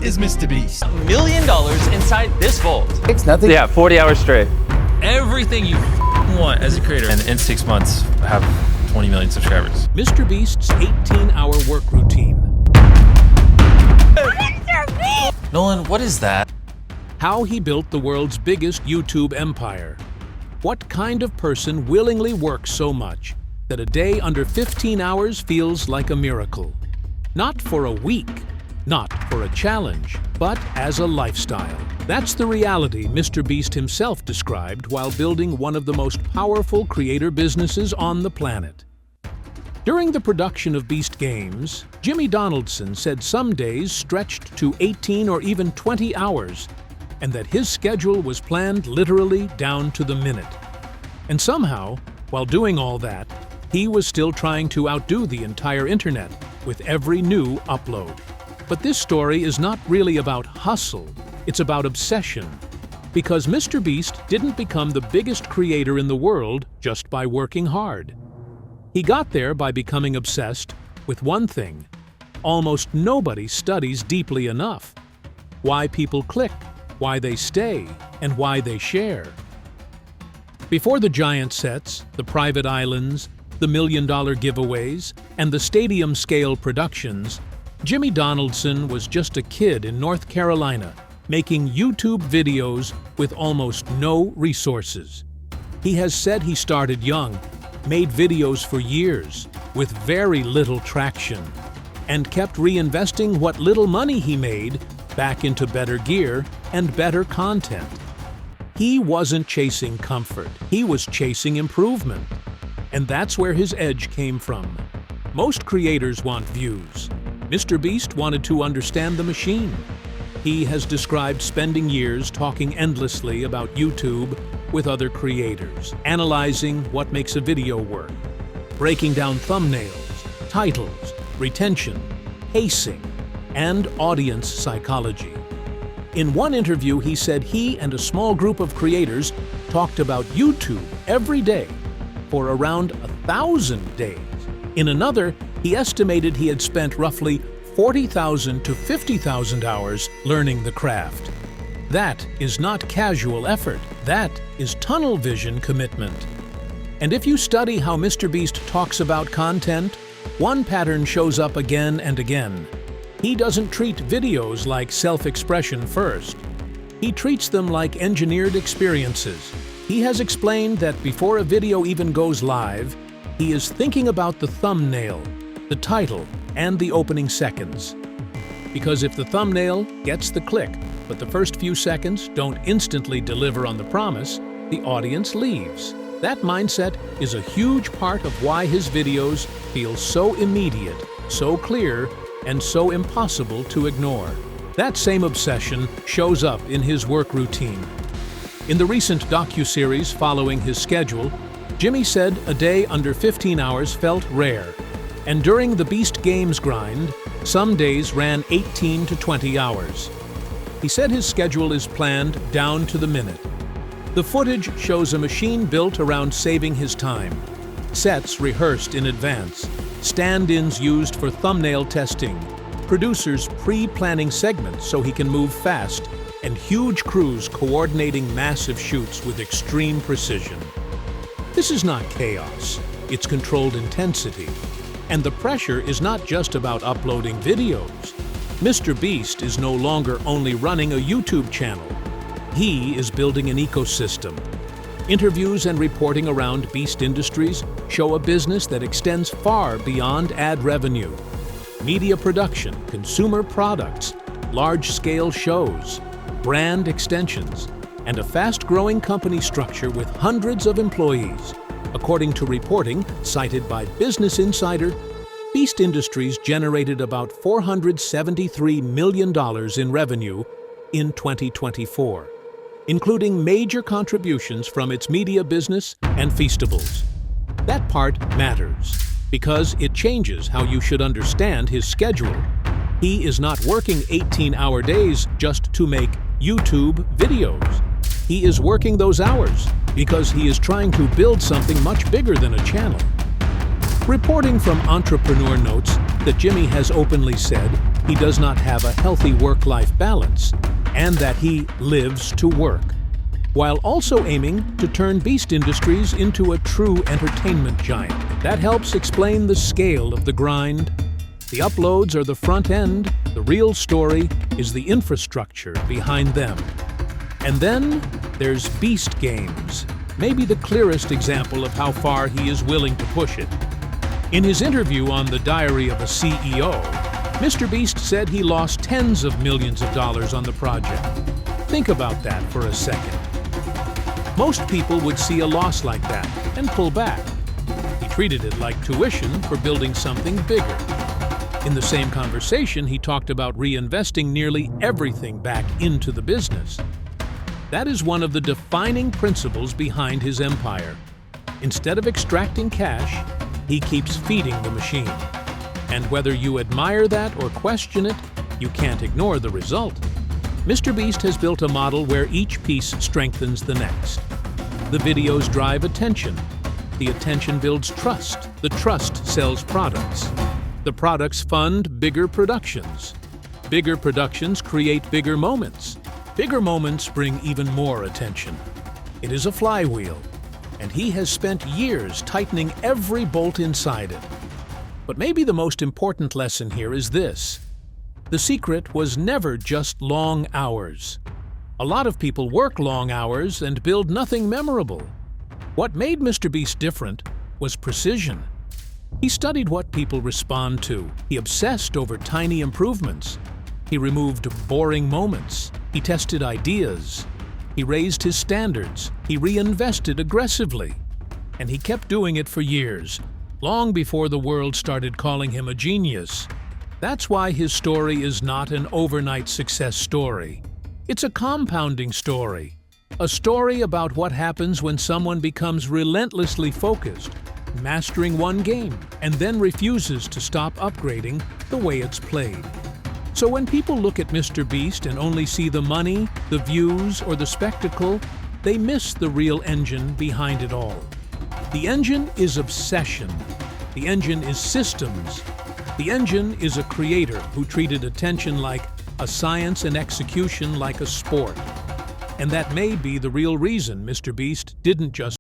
is MrBeast? $1 million inside this vault. It's nothing. Yeah, 40 hours straight. Everything you want as a creator. And in 6 months, have 20 million subscribers. MrBeast's 18-hour work routine. Nolan, what is that? How he built the world's biggest YouTube empire. What kind of person willingly works so much that a day under 15 hours feels like a miracle? Not for a week, not for a challenge, but as a lifestyle. That's the reality MrBeast himself described while building one of the most powerful creator businesses on the planet. During the production of Beast Games, Jimmy Donaldson said some days stretched to 18 or even 20 hours, and that his schedule was planned literally down to the minute. And somehow, while doing all that, he was still trying to outdo the entire internet with every new upload. But this story is not really about hustle, it's about obsession. Because MrBeast didn't become the biggest creator in the world just by working hard. He got there by becoming obsessed with one thing. Almost nobody studies deeply enough. Why people click, why they stay, and why they share. Before the giant sets, the private islands, the million-dollar giveaways, and the stadium-scale productions, Jimmy Donaldson was just a kid in North Carolina making YouTube videos with almost no resources. He has said he started young, made videos for years with very little traction, and kept reinvesting what little money he made back into better gear and better content. He wasn't chasing comfort, he was chasing improvement. And that's where his edge came from. Most creators want views. MrBeast wanted to understand the machine. He has described spending years talking endlessly about YouTube with other creators, analyzing what makes a video work, breaking down thumbnails, titles, retention, pacing, and audience psychology. In one interview, he said he and a small group of creators talked about YouTube every day for around 1,000 days. In another, he estimated he had spent roughly 40,000 to 50,000 hours learning the craft. That is not casual effort. That is tunnel vision commitment. And if you study how MrBeast talks about content, one pattern shows up again and again. He doesn't treat videos like self-expression first. He treats them like engineered experiences. He has explained that before a video even goes live, he is thinking about the thumbnail, the title, and the opening seconds. Because if the thumbnail gets the click, but the first few seconds don't instantly deliver on the promise, the audience leaves. That mindset is a huge part of why his videos feel so immediate, so clear, and so impossible to ignore. That same obsession shows up in his work routine. In the recent docuseries following his schedule, Jimmy said a day under 15 hours felt rare, and during the Beast Games grind, some days ran 18 to 20 hours. He said his schedule is planned down to the minute. The footage shows a machine built around saving his time, sets rehearsed in advance, stand-ins used for thumbnail testing, producers pre-planning segments so he can move fast, and huge crews coordinating massive shoots with extreme precision. This is not chaos, it's controlled intensity. And the pressure is not just about uploading videos. MrBeast is no longer only running a YouTube channel. He is building an ecosystem. Interviews and reporting around Beast Industries show a business that extends far beyond ad revenue. Media production, consumer products, large-scale shows, brand extensions, and a fast-growing company structure with hundreds of employees. According to reporting cited by Business Insider, Beast Industries generated about $473 million in revenue in 2024, including major contributions from its media business and Feastables. That part matters, because it changes how you should understand his schedule. He is not working 18-hour days just to make YouTube videos. He is working those hours because he is trying to build something much bigger than a channel. Reporting from Entrepreneur notes that Jimmy has openly said he does not have a healthy work-life balance and that he lives to work, while also aiming to turn Beast Industries into a true entertainment giant. That helps explain the scale of the grind. The uploads are the front end, the real story is the infrastructure behind them. And then there's Beast Games, maybe the clearest example of how far he is willing to push it. In his interview on The Diary of a CEO, MrBeast said he lost tens of millions of dollars on the project. Think about that for a second. Most people would see a loss like that and pull back. He treated it like tuition for building something bigger. In the same conversation, he talked about reinvesting nearly everything back into the business. That is one of the defining principles behind his empire. Instead of extracting cash, he keeps feeding the machine. And whether you admire that or question it, you can't ignore the result. MrBeast has built a model where each piece strengthens the next. The videos drive attention. The attention builds trust. The trust sells products. The products fund bigger productions. Bigger productions create bigger moments. Bigger moments bring even more attention. It is a flywheel, and he has spent years tightening every bolt inside it. But maybe the most important lesson here is this. The secret was never just long hours. A lot of people work long hours and build nothing memorable. What made MrBeast different was precision. He studied what people respond to. He obsessed over tiny improvements. He removed boring moments. He tested ideas. He raised his standards. He reinvested aggressively. And he kept doing it for years, long before the world started calling him a genius. That's why his story is not an overnight success story. It's a compounding story. A story about what happens when someone becomes relentlessly focused, mastering one game, and then refuses to stop upgrading the way it's played. So when people look at MrBeast and only see the money, the views, or the spectacle, they miss the real engine behind it all. The engine is obsession. The engine is systems. The engine is a creator who treated attention like a science and execution like a sport. And that may be the real reason MrBeast didn't just